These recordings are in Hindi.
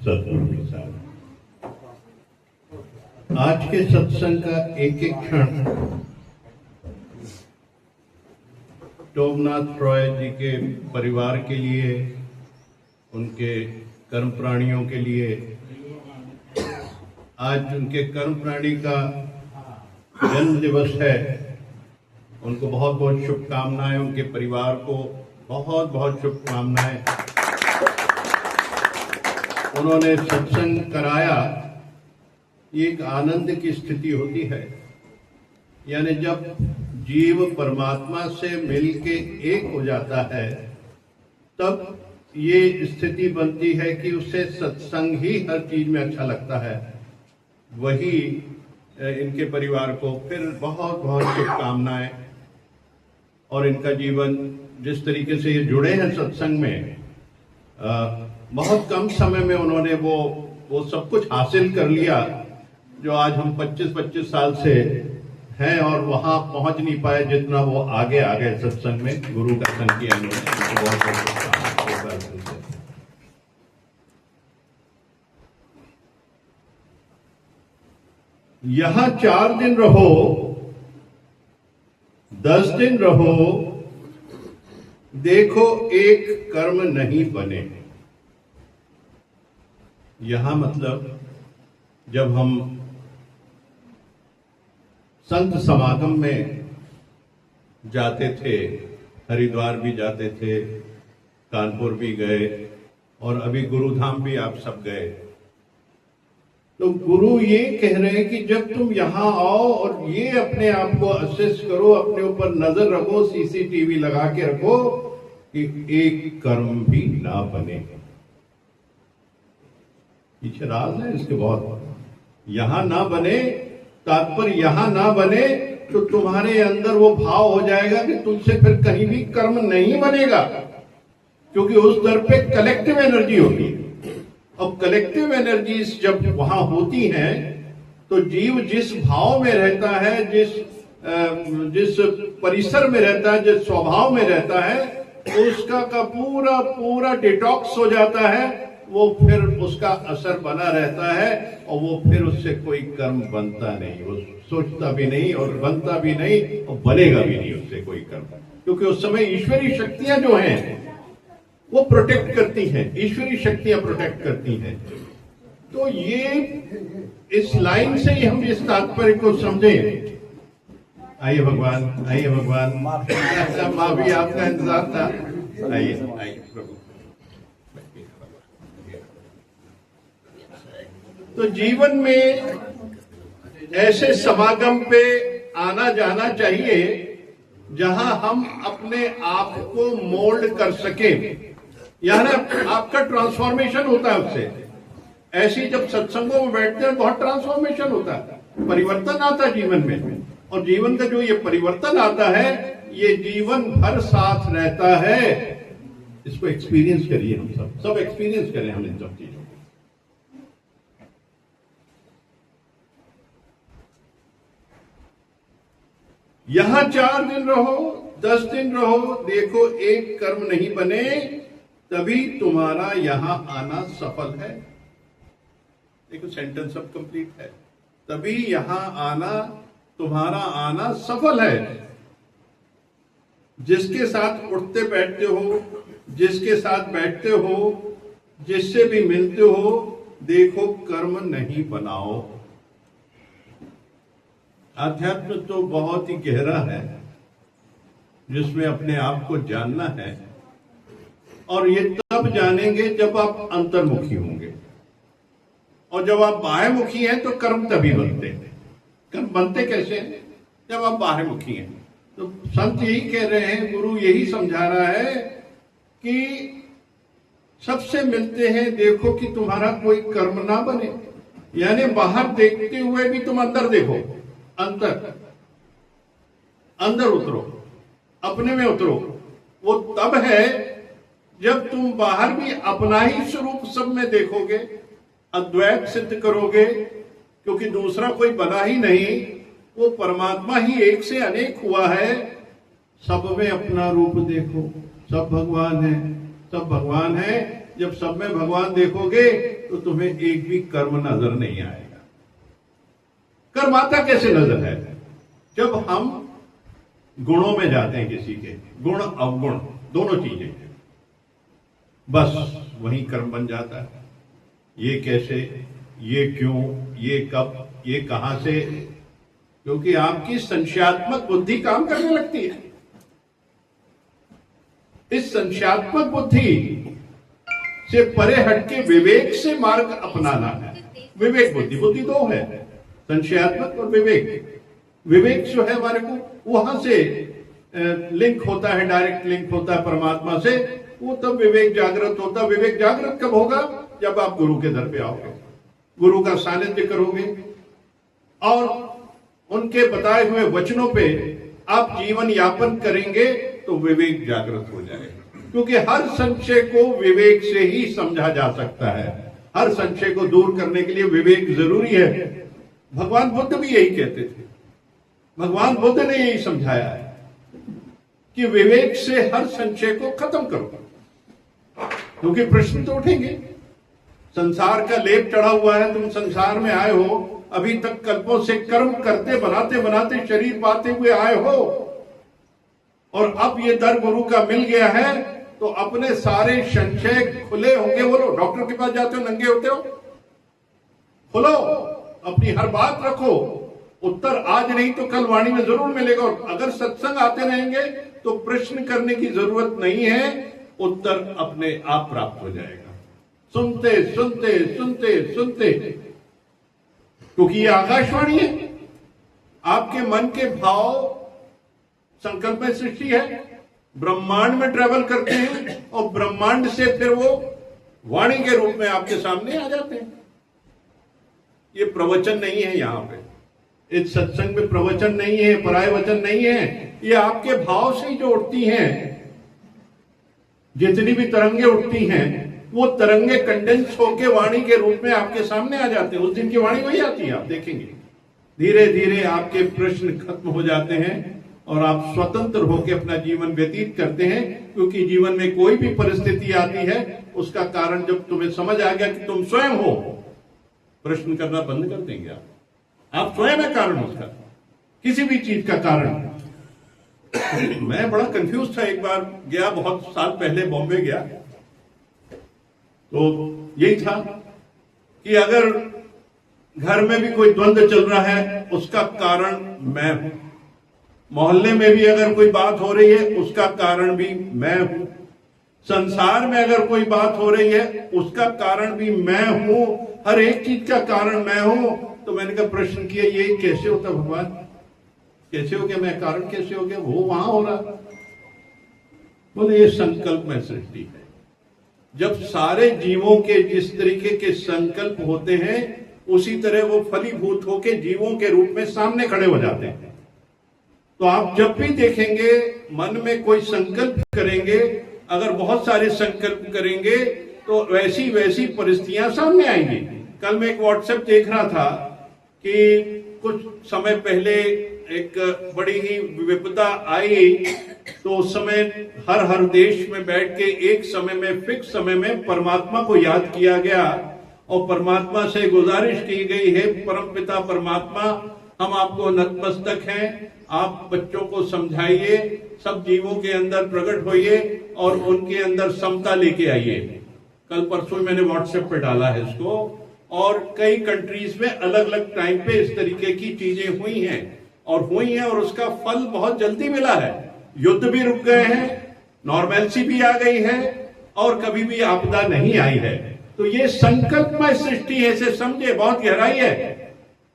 सदगुरु प्रसाद। आज के सत्संग का एक एक क्षण टोमनाथ रॉय जी के परिवार के लिए, उनके कर्म प्राणियों के लिए, आज उनके कर्म प्राणी का जन्म दिवस है। उनको बहुत बहुत शुभकामनाएं, उनके परिवार को बहुत बहुत शुभकामनाएं। उन्होंने सत्संग कराया, ये एक आनंद की स्थिति होती है। यानी जब जीव परमात्मा से मिलके एक हो जाता है तब ये स्थिति बनती है कि उसे सत्संग ही हर चीज में अच्छा लगता है। वही इनके परिवार को फिर बहुत बहुत शुभकामनाएं। और इनका जीवन जिस तरीके से ये जुड़े हैं सत्संग में, बहुत कम समय में उन्होंने वो सब कुछ हासिल कर लिया जो आज हम 25-25 साल से हैं और वहां पहुंच नहीं पाए जितना वो आगे आ गए सत्संग में। गुरु का संग किया इन्होंने। यहां 4 दिन रहो, 10 दिन रहो, देखो एक कर्म नहीं बने। यहां मतलब जब हम संत समागम में जाते थे, हरिद्वार भी जाते थे, कानपुर भी गए और अभी गुरुधाम भी आप सब गए, तो गुरु ये कह रहे हैं कि जब तुम यहां आओ और ये अपने आप को असेस करो, अपने ऊपर नजर रखो, सीसीटीवी लगा के रखो कि एक कर्म भी ना बने। पीछे राज है इसके बहुत। यहां ना बने, तात्पर्य यहां ना बने तो तुम्हारे अंदर वो भाव हो जाएगा कि तुमसे फिर कहीं भी कर्म नहीं बनेगा, क्योंकि उस दर पे कलेक्टिव एनर्जी होती है। अब कलेक्टिव एनर्जीज जब वहां होती हैं तो जीव जिस भाव में रहता है, जिस परिसर में रहता है, जिस स्वभाव में रहता है, उसका का पूरा पूरा डिटॉक्स हो जाता है। वो फिर उसका असर बना रहता है और वो फिर उससे कोई कर्म बनता नहीं, वो सोचता भी नहीं और बनता भी नहीं और बनेगा भी नहीं उससे कोई कर्म, क्योंकि उस समय ईश्वरीय शक्तियां जो हैं वो प्रोटेक्ट करती हैं, ईश्वरीय शक्तियां प्रोटेक्ट करती हैं। तो ये इस लाइन से ही हम इस तात्पर्य को समझें। आइए भगवान, आइए भगवान, माफी आपका इंतजार था। आइए आइए प्रभु। तो जीवन में ऐसे समागम पे आना जाना चाहिए जहां हम अपने आप को मोल्ड कर सकें, यानी आपका ट्रांसफॉर्मेशन होता है उससे। ऐसी जब सत्संगों में बैठते हैं बहुत ट्रांसफॉर्मेशन होता है, परिवर्तन आता है जीवन में। और जीवन का जो ये परिवर्तन आता है ये जीवन भर साथ रहता है। इसको एक्सपीरियंस करिए, हम सब एक्सपीरियंस करें हम इन सब चीजों को। यहां 4 दिन रहो, 10 दिन रहो, देखो एक कर्म नहीं बने, तभी तुम्हारा यहां आना सफल है। देखो सेंटेंस सब कंप्लीट है। तभी यहां आना, तुम्हारा आना सफल है। जिसके साथ उठते बैठते हो, जिसके साथ बैठते हो, जिससे भी मिलते हो, देखो कर्म नहीं बनाओ। आध्यात्म तो बहुत ही गहरा है जिसमें अपने आप को जानना है, और ये तब जानेंगे जब आप अंतर्मुखी होंगे। और जब आप बाह्यमुखी हैं तो कर्म तभी बनते हैं। कर्म बनते कैसे हैं? जब आप बाह्यमुखी हैं। तो संत यही कह रहे हैं, गुरु यही समझा रहा है कि सबसे मिलते हैं, देखो कि तुम्हारा कोई कर्म ना बने। यानी बाहर देखते हुए भी तुम अंदर देखो, अंदर उतरो, अपने में उतरो। वो तब है जब तुम बाहर भी अपना ही स्वरूप सब में देखोगे, अद्वैत सिद्ध करोगे, क्योंकि दूसरा कोई बना ही नहीं, वो परमात्मा ही एक से अनेक हुआ है। सब में अपना रूप देखो, सब भगवान है, सब भगवान है। जब सब में भगवान देखोगे तो तुम्हें एक भी कर्म नजर नहीं आएगा। कर्म आता कैसे नजर है? जब हम गुणों में जाते हैं, किसी के गुण अवगुण दोनों चीजें, बस वही कर्म बन जाता है। ये कैसे, ये क्यों, ये कब, ये कहां से, क्योंकि आपकी संशयात्मक बुद्धि काम करने लगती है। इस संशयात्मक बुद्धि से परे हटके विवेक से मार्ग अपनाना है। विवेक बुद्धि, बुद्धि दो है, संशयात्मक और विवेक। विवेक जो है हमारे को वहां से लिंक होता है, डायरेक्ट लिंक होता है परमात्मा से, वो तब विवेक जागृत होता है। विवेक जागृत कब होगा? जब आप गुरु के दर पे आओगे, गुरु का सानिध्य करोगे और उनके बताए हुए वचनों पे आप जीवन यापन करेंगे तो विवेक जागृत हो जाएगा। क्योंकि हर संशय को विवेक से ही समझा जा सकता है। हर संशय को दूर करने के लिए विवेक जरूरी है। भगवान बुद्ध भी यही कहते थे। भगवान बुद्ध ने यही समझाया है कि विवेक से हर संशय को खत्म करो, क्योंकि प्रश्न तो उठेंगे। संसार का लेप चढ़ा हुआ है, तुम संसार में आए हो, अभी तक कल्पों से कर्म करते बनाते बनाते शरीर पाते हुए आए हो, और अब ये दर गुरु का मिल गया है तो अपने सारे संशय खुले होंगे। बोलो, डॉक्टर के पास जाते हो नंगे होते हो? खुलो, अपनी हर बात रखो, उत्तर आज नहीं तो कल वाणी में जरूर मिलेगा। और अगर सत्संग आते रहेंगे तो प्रश्न करने की जरूरत नहीं है, उत्तर अपने आप प्राप्त हो जाएगा। सुनते सुनते सुनते सुनते, क्योंकि ये आकाशवाणी है। आपके मन के भाव संकल्प में सृष्टि है, ब्रह्मांड में ट्रेवल करते हैं और ब्रह्मांड से फिर वो वाणी के रूप में आपके सामने आ जाते हैं। ये प्रवचन नहीं है, यहां पे इस सत्संग में प्रवचन नहीं है, पराय वचन नहीं है। ये आपके भाव से ही जो उठती हैं, जितनी भी तरंगे उठती हैं, वो तरंगे कंडेंस होके वाणी के रूप में आपके सामने आ जाते हैं। उस दिन की वाणी वही आती है, आप देखेंगे। धीरे धीरे आपके प्रश्न खत्म हो जाते हैं और आप स्वतंत्र होकर अपना जीवन व्यतीत करते हैं। क्योंकि जीवन में कोई भी परिस्थिति आती है, उसका कारण जब तुम्हें समझ आ गया कि तुम स्वयं हो, प्रश्न करना बंद कर देंगे। आप स्वयं है कारण उसका, किसी भी चीज का कारण। मैं बड़ा कंफ्यूज था, एक बार गया, बहुत साल पहले बॉम्बे गया, तो यही था कि अगर घर में भी कोई द्वंद्व चल रहा है, उसका कारण मैं हूं। मोहल्ले में भी अगर कोई बात हो रही है, उसका कारण भी मैं हूं। संसार में अगर कोई बात हो रही है, उसका कारण भी मैं हूं। हर एक चीज का कारण मैं हूं। तो मैंने कहा, प्रश्न किया, ये कैसे होता भगवान? कैसे हो गया? मैं कारण कैसे हो गया? वो वहां हो रहा। बोले, ये संकल्प में सृष्टि है। जब सारे जीवों के जिस तरीके के संकल्प होते हैं, उसी तरह वो फलीभूत होके जीवों के रूप में सामने खड़े हो जाते हैं। तो आप जब भी देखेंगे, मन में कोई संकल्प करेंगे, अगर बहुत सारे संकल्प करेंगे तो वैसी वैसी परिस्थितियां सामने आएंगी। कल मैं एक व्हाट्सएप देख रहा था कि कुछ समय पहले एक बड़ी ही विपदा आई, तो उस समय हर देश में बैठ के एक समय में, फिक्स समय में परमात्मा को याद किया गया और परमात्मा से गुजारिश की गई है, परमपिता परमात्मा, हम आपको नतमस्तक हैं, आप बच्चों को समझाइए, सब जीवों के अंदर प्रकट होइए और उनके अंदर समता लेके आइए। कल परसों मैंने व्हाट्सएप पे डाला है इसको, और कई कंट्रीज में अलग अलग टाइम पे इस तरीके की चीजें हुई हैं और उसका फल बहुत जल्दी मिला है। युद्ध भी रुक गए हैं, नॉर्मेलसी भी आ गई है और कभी भी आपदा नहीं आई है। तो ये संकल्पमय सृष्टि है, इसे समझे, बहुत गहराई है।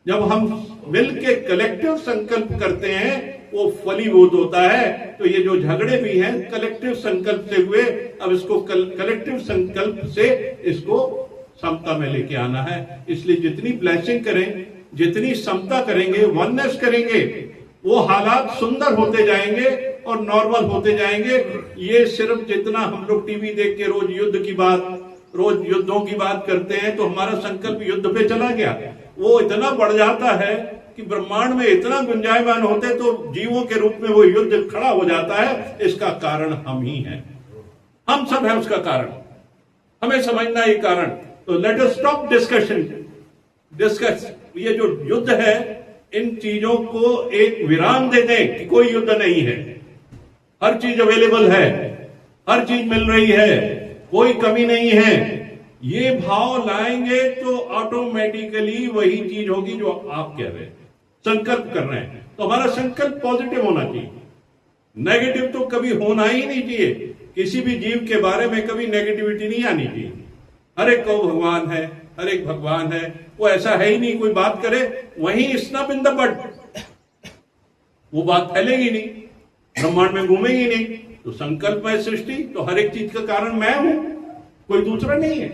जब हम मिल के कलेक्टिव संकल्प करते हैं, वो फलीभूत होता है। तो ये जो झगड़े भी हैं, कलेक्टिव संकल्प से हुए, अब इसको कलेक्टिव संकल्प से इसको समता में लेके आना है। इसलिए जितनी ब्लेसिंग करें, जितनी समता करेंगे, वननेस करेंगे, वो हालात सुंदर होते जाएंगे और नॉर्मल होते जाएंगे। ये सिर्फ जितना हम लोग टीवी देख के रोज युद्ध की बात, रोज युद्धों की बात करते हैं, तो हमारा संकल्प युद्ध पे चला गया। वो इतना बढ़ जाता है कि ब्रह्मांड में इतना गुंजायमान होते तो जीवों के रूप में वो युद्ध खड़ा हो जाता है। इसका कारण हम ही हैं, हम सब हैं उसका कारण। हमें समझना ये कारण तो लेट अस स्टॉप डिस्कस ये जो युद्ध है, इन चीजों को एक विराम दे दें कि कोई युद्ध नहीं है, हर चीज अवेलेबल है, हर चीज मिल रही है, कोई कमी नहीं है। ये भाव लाएंगे तो ऑटोमेटिकली वही चीज होगी जो आप कह रहे हैं, संकल्प कर रहे हैं। तो हमारा संकल्प पॉजिटिव होना चाहिए, नेगेटिव तो कभी होना ही नहीं चाहिए। किसी भी जीव के बारे में कभी नेगेटिविटी नहीं आनी चाहिए। हर एक को भगवान है, हर एक भगवान है, वो ऐसा है ही नहीं कोई बात करे वहीं स्नैप इन द बड, वो बात फैलेगी नहीं, ब्रह्मांड में घूमेगी नहीं। तो संकल्प है सृष्टि, तो हर एक चीज का कारण मैं हूं, कोई दूसरा नहीं है।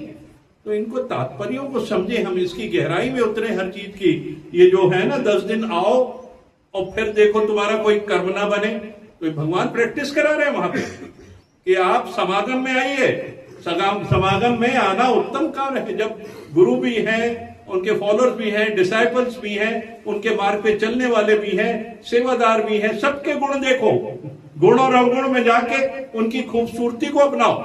तो इनको तात्पर्यों को समझे, हम इसकी गहराई में उतरे हर चीज की। ये जो है ना 10 दिन आओ और फिर देखो तुम्हारा कोई कर्म ना बने, तो भगवान प्रैक्टिस करा रहे हैं वहां पे कि आप समागम में आइए। समागम में आना उत्तम कार्य है। जब गुरु भी हैं, उनके फॉलोअर्स भी हैं, डिसाइपल्स भी हैं, उनके मार्ग पे चलने वाले भी हैं, सेवादार भी हैं, सबके गुण देखो, गुण और अवगुण में जाके उनकी खूबसूरती को अपनाओ।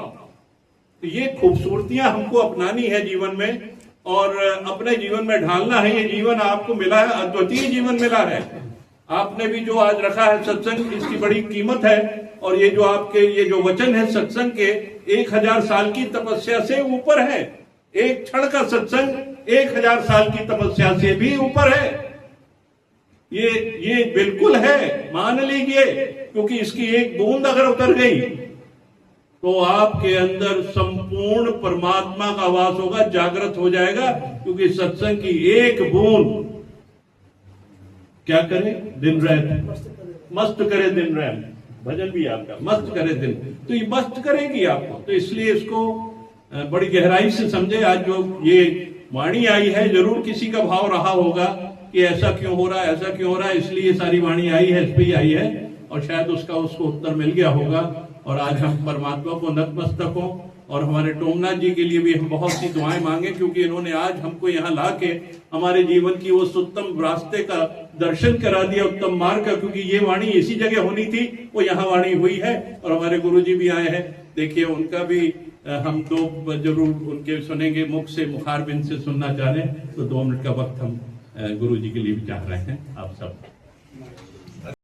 तो ये खूबसूरतियां हमको अपनानी है जीवन में और अपने जीवन में ढालना है। ये जीवन आपको मिला है, अद्वितीय जीवन मिला है। आपने भी जो आज रखा है सत्संग, इसकी बड़ी कीमत है। और ये जो आपके ये जो वचन है सत्संग के, 1000 साल की तपस्या से ऊपर है। एक क्षण का सत्संग 1000 साल की तपस्या से भी ऊपर है। ये बिल्कुल है, मान लीजिए, क्योंकि इसकी एक बूंद अगर उतर गई तो आपके अंदर संपूर्ण परमात्मा का वास होगा, जागृत हो जाएगा। क्योंकि सत्संग की एक बूंद क्या करे, दिन रात मस्त करे, दिन रात भजन भी आपका मस्त करे दिन, तो ये मस्त करेगी आपको। तो इसलिए इसको बड़ी गहराई से समझे। आज जो ये वाणी आई है, जरूर किसी का भाव रहा होगा कि ऐसा क्यों हो रहा है, ऐसा क्यों हो रहा है, इसलिए सारी वाणी आई है, इस पे आई है, और शायद उसको उत्तर मिल गया होगा। और आज हम परमात्मा को नतमस्तक हो, और हमारे टोमनाथ जी के लिए भी हम बहुत सी दुआएं मांगे, क्योंकि इन्होंने आज हमको यहाँ ला के हमारे जीवन की उस उत्तम रास्ते का दर्शन करा दिया, उत्तम मार्ग का। क्योंकि ये वाणी इसी जगह होनी थी, वो यहाँ वाणी हुई है। और हमारे गुरु जी भी आए हैं, देखिए उनका भी हम 2 जरूर उनके सुनेंगे, मुख से मुखारबिंद से सुनना चाह रहे हैं। तो 2 मिनट का वक्त हम गुरु जी के लिए भी चाह रहे हैं। आप सब